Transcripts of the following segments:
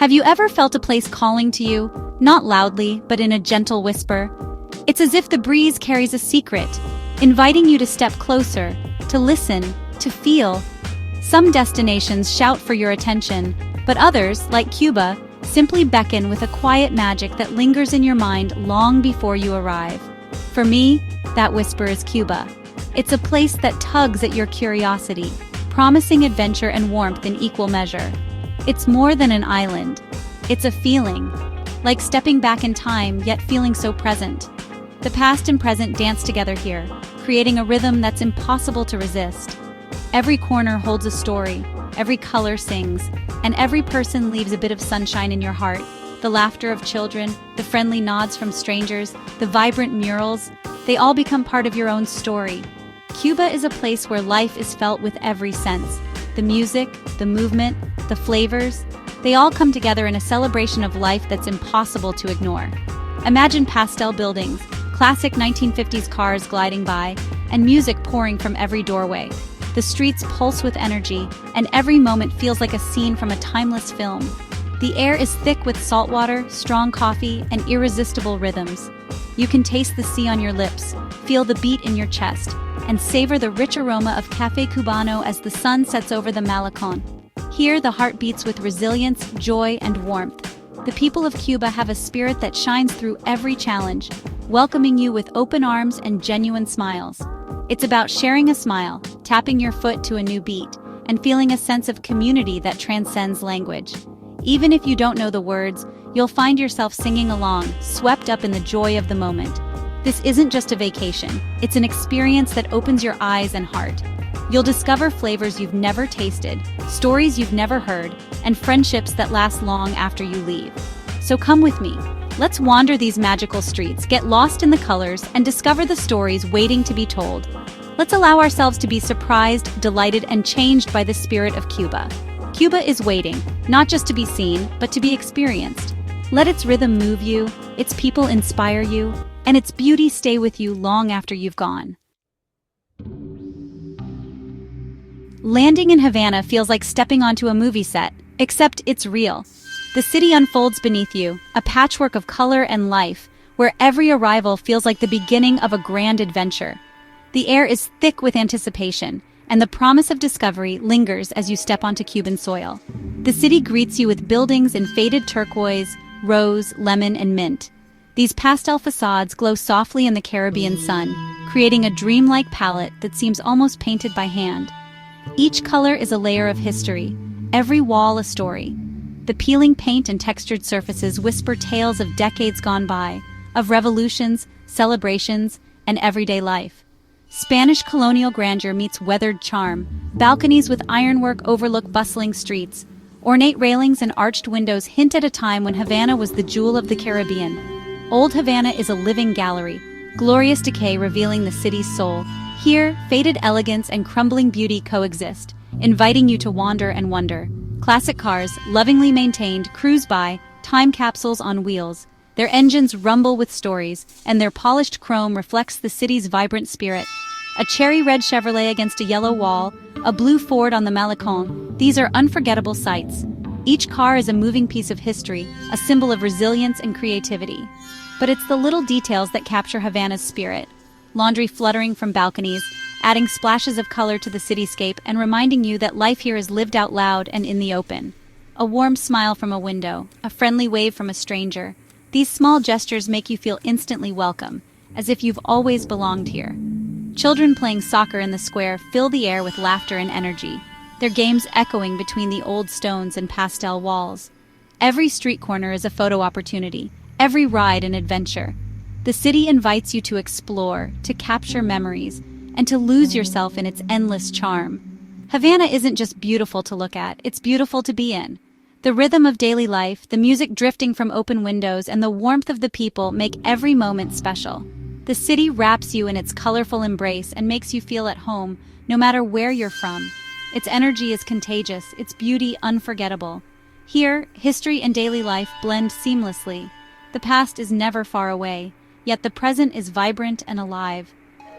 Have you ever felt a place calling to you, not loudly, but in a gentle whisper? It's as if the breeze carries a secret, inviting you to step closer, to listen, to feel. Some destinations shout for your attention, but others, like Cuba, simply beckon with a quiet magic that lingers in your mind long before you arrive. For me, that whisper is Cuba. It's a place that tugs at your curiosity, promising adventure and warmth in equal measure. It's more than an island. It's a feeling, like stepping back in time yet feeling so present. The past and present dance together here, creating a rhythm that's impossible to resist. Every corner holds a story, every color sings, and every person leaves a bit of sunshine in your heart. The laughter of children, the friendly nods from strangers, the vibrant murals, they all become part of your own story. Cuba is a place where life is felt with every sense. The music, the movement, the flavors, they all come together in a celebration of life that's impossible to ignore. Imagine pastel buildings, classic 1950s cars gliding by, and music pouring from every doorway. The streets pulse with energy, and every moment feels like a scene from a timeless film. The air is thick with salt water, strong coffee, and irresistible rhythms. You can taste the sea on your lips, feel the beat in your chest, and savor the rich aroma of Café Cubano as the sun sets over the Malecon. Here, the heart beats with resilience, joy, and warmth. The people of Cuba have a spirit that shines through every challenge, welcoming you with open arms and genuine smiles. It's about sharing a smile, tapping your foot to a new beat, and feeling a sense of community that transcends language. Even if you don't know the words, you'll find yourself singing along, swept up in the joy of the moment. This isn't just a vacation, it's an experience that opens your eyes and heart. You'll discover flavors you've never tasted, stories you've never heard, and friendships that last long after you leave. So come with me. Let's wander these magical streets, get lost in the colors, and discover the stories waiting to be told. Let's allow ourselves to be surprised, delighted, and changed by the spirit of Cuba. Cuba is waiting, not just to be seen, but to be experienced. Let its rhythm move you, its people inspire you, and its beauty stay with you long after you've gone. Landing in Havana feels like stepping onto a movie set, except it's real. The city unfolds beneath you, a patchwork of color and life, where every arrival feels like the beginning of a grand adventure. The air is thick with anticipation, and the promise of discovery lingers as you step onto Cuban soil. The city greets you with buildings in faded turquoise, rose, lemon, and mint. These pastel facades glow softly in the Caribbean sun, creating a dreamlike palette that seems almost painted by hand. Each color is a layer of history, every wall a story. The peeling paint and textured surfaces whisper tales of decades gone by, of revolutions, celebrations, and everyday life. Spanish colonial grandeur meets weathered charm. Balconies with ironwork overlook bustling streets. Ornate railings and arched windows hint at a time when Havana was the jewel of the Caribbean. Old Havana is a living gallery, glorious decay revealing the city's soul. Here, faded elegance and crumbling beauty coexist, inviting you to wander and wonder. Classic cars, lovingly maintained, cruise by, time capsules on wheels. Their engines rumble with stories, and their polished chrome reflects the city's vibrant spirit. A cherry-red Chevrolet against a yellow wall, a blue Ford on the Malecon. These are unforgettable sights. Each car is a moving piece of history, a symbol of resilience and creativity. But it's the little details that capture Havana's spirit. Laundry fluttering from balconies, adding splashes of color to the cityscape and reminding you that life here is lived out loud and in the open. A warm smile from a window, a friendly wave from a stranger. These small gestures make you feel instantly welcome, as if you've always belonged here. Children playing soccer in the square fill the air with laughter and energy, their games echoing between the old stones and pastel walls. Every street corner is a photo opportunity, every ride an adventure. The city invites you to explore, to capture memories, and to lose yourself in its endless charm. Havana isn't just beautiful to look at, it's beautiful to be in. The rhythm of daily life, the music drifting from open windows, and the warmth of the people make every moment special. The city wraps you in its colorful embrace and makes you feel at home, no matter where you're from. Its energy is contagious, its beauty unforgettable. Here, history and daily life blend seamlessly. The past is never far away, yet the present is vibrant and alive.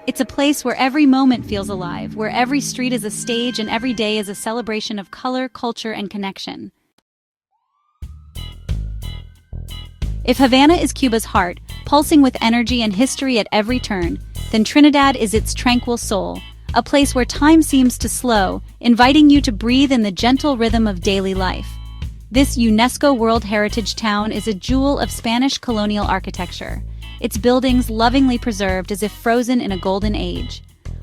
It's a place where every moment feels alive, where every street is a stage and every day is a celebration of color, culture, and connection. If Havana is Cuba's heart, pulsing with energy and history at every turn, then Trinidad is its tranquil soul, a place where time seems to slow, inviting you to breathe in the gentle rhythm of daily life. This UNESCO World Heritage town is a jewel of Spanish colonial architecture, its buildings lovingly preserved as if frozen in a golden age.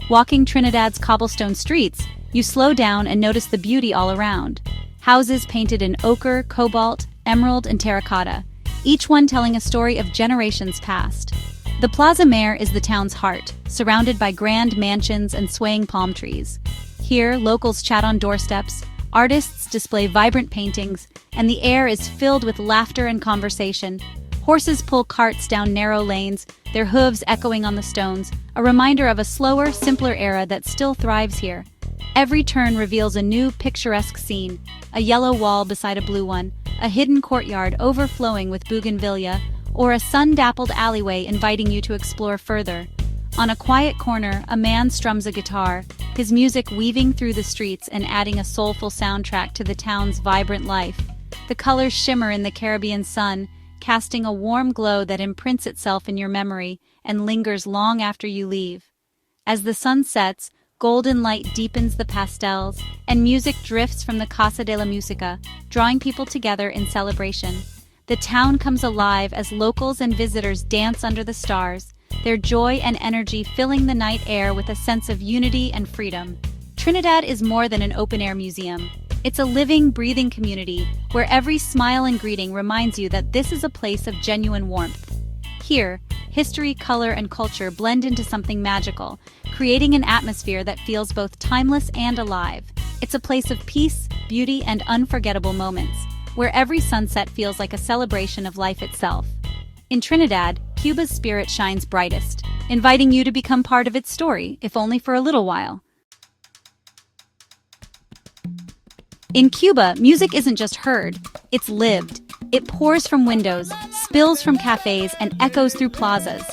Walking Trinidad's cobblestone streets, you slow down and notice the beauty all around. Houses painted in ochre, cobalt, emerald, and terracotta, each one telling a story of generations past. The Plaza Mayor is the town's heart, surrounded by grand mansions and swaying palm trees. Here, locals chat on doorsteps, artists display vibrant paintings, and the air is filled with laughter and conversation. Horses pull carts down narrow lanes, their hooves echoing on the stones, a reminder of a slower, simpler era that still thrives here. Every turn reveals a new, picturesque scene, a yellow wall beside a blue one, a hidden courtyard overflowing with bougainvillea, or a sun-dappled alleyway inviting you to explore further. On a quiet corner, a man strums a guitar, his music weaving through the streets and adding a soulful soundtrack to the town's vibrant life. The colors shimmer in the Caribbean sun, casting a warm glow that imprints itself in your memory and lingers long after you leave. As the sun sets, golden light deepens the pastels, and music drifts from the Casa de la Música, drawing people together in celebration. The town comes alive as locals and visitors dance under the stars, their joy and energy filling the night air with a sense of unity and freedom. Trinidad is more than an open-air museum. It's a living, breathing community where every smile and greeting reminds you that this is a place of genuine warmth. Here, history, color, and culture blend into something magical, creating an atmosphere that feels both timeless and alive. It's a place of peace, beauty, and unforgettable moments, where every sunset feels like a celebration of life itself. In Trinidad, Cuba's spirit shines brightest, inviting you to become part of its story, if only for a little while. In Cuba, music isn't just heard, it's lived. It pours from windows, spills from cafes, and echoes through plazas.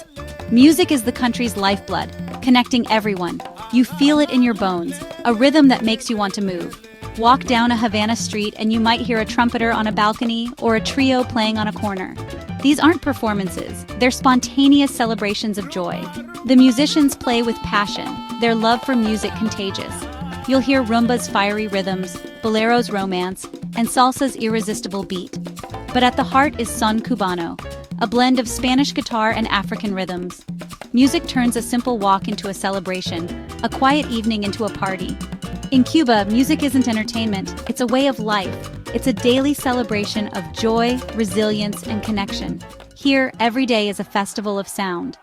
Music is the country's lifeblood, connecting everyone. You feel it in your bones, a rhythm that makes you want to move. Walk down a Havana street and you might hear a trumpeter on a balcony or a trio playing on a corner. These aren't performances, they're spontaneous celebrations of joy. The musicians play with passion, their love for music contagious. You'll hear rumba's fiery rhythms, bolero's romance, and salsa's irresistible beat. But at the heart is son cubano, a blend of Spanish guitar and African rhythms. Music turns a simple walk into a celebration, a quiet evening into a party. In Cuba, music isn't entertainment, it's a way of life. It's a daily celebration of joy, resilience, and connection. Here, every day is a festival of sound.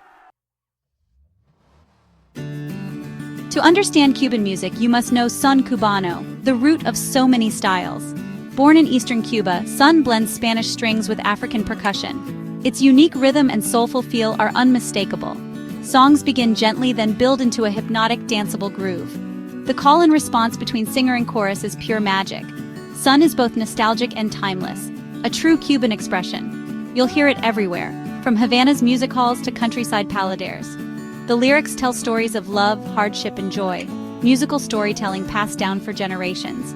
To understand Cuban music, you must know son cubano, the root of so many styles. Born in eastern Cuba, son blends Spanish strings with African percussion. Its unique rhythm and soulful feel are unmistakable. Songs begin gently, then build into a hypnotic, danceable groove. The call and response between singer and chorus is pure magic. Son is both nostalgic and timeless, a true Cuban expression. You'll hear it everywhere, from Havana's music halls to countryside paladeres. The lyrics tell stories of love, hardship, and joy, musical storytelling passed down for generations.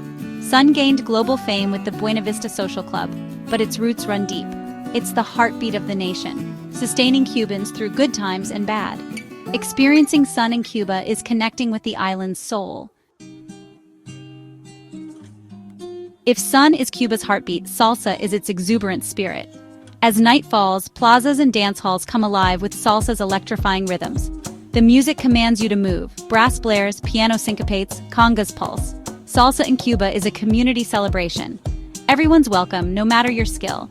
Son gained global fame with the Buena Vista Social Club, but its roots run deep. It's the heartbeat of the nation, sustaining Cubans through good times and bad. Experiencing son in Cuba is connecting with the island's soul. If son is Cuba's heartbeat, salsa is its exuberant spirit. As night falls, plazas and dance halls come alive with salsa's electrifying rhythms. The music commands you to move. Brass blares, piano syncopates, congas pulse. Salsa in Cuba is a community celebration. Everyone's welcome, no matter your skill.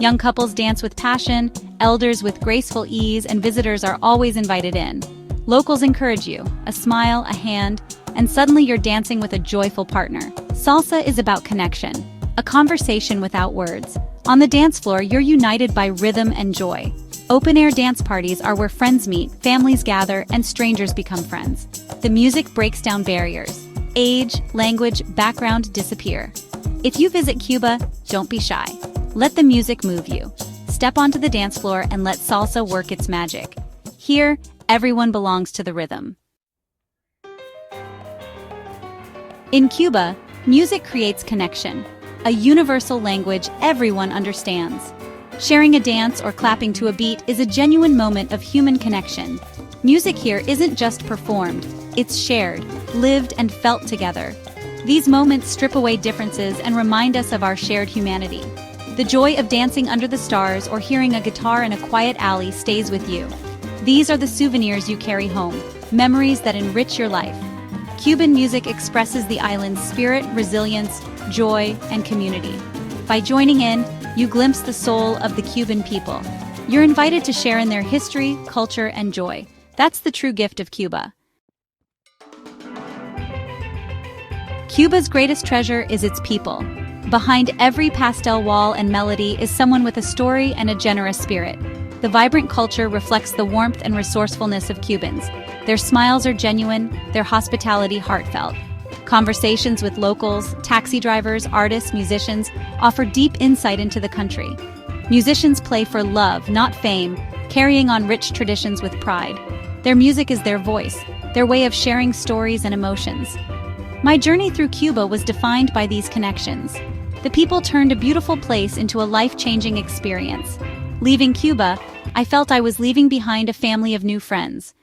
Young couples dance with passion, elders with graceful ease, and visitors are always invited in. Locals encourage you, a smile, a hand, and suddenly you're dancing with a joyful partner. Salsa is about connection, a conversation without words. On the dance floor, you're united by rhythm and joy. Open-air dance parties are where friends meet, families gather, and strangers become friends. The music breaks down barriers. Age, language, background disappear. If you visit Cuba, don't be shy. Let the music move you. Step onto the dance floor and let salsa work its magic. Here, everyone belongs to the rhythm. In Cuba, music creates connection, a universal language everyone understands. Sharing a dance or clapping to a beat is a genuine moment of human connection. Music here isn't just performed, it's shared, lived, and felt together. These moments strip away differences and remind us of our shared humanity. The joy of dancing under the stars or hearing a guitar in a quiet alley stays with you. These are the souvenirs you carry home, memories that enrich your life. Cuban music expresses the island's spirit, resilience, joy, and community. By joining in, you glimpse the soul of the Cuban people. You're invited to share in their history, culture, and joy. That's the true gift of Cuba. Cuba's greatest treasure is its people. Behind every pastel wall and melody is someone with a story and a generous spirit. The vibrant culture reflects the warmth and resourcefulness of Cubans. Their smiles are genuine, their hospitality heartfelt. Conversations with locals, taxi drivers, artists, musicians offer deep insight into the country. Musicians play for love, not fame, carrying on rich traditions with pride. Their music is their voice, their way of sharing stories and emotions. My journey through Cuba was defined by these connections. The people turned a beautiful place into a life-changing experience. Leaving Cuba, I felt I was leaving behind a family of new friends.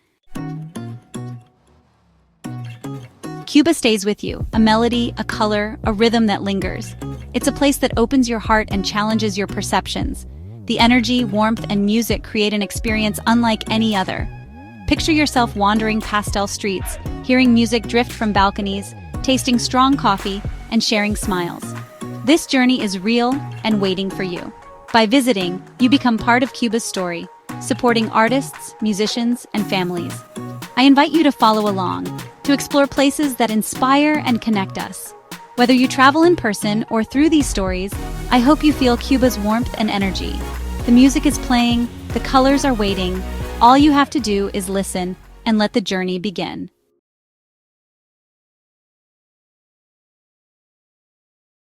Cuba stays with you, a melody, a color, a rhythm that lingers. It's a place that opens your heart and challenges your perceptions. The energy, warmth, and music create an experience unlike any other. Picture yourself wandering pastel streets, hearing music drift from balconies, tasting strong coffee, and sharing smiles. This journey is real and waiting for you. By visiting, you become part of Cuba's story, supporting artists, musicians, and families. I invite you to follow along, to explore places that inspire and connect us. Whether you travel in person or through these stories, I hope you feel Cuba's warmth and energy. The music is playing, the colors are waiting. All you have to do is listen and let the journey begin.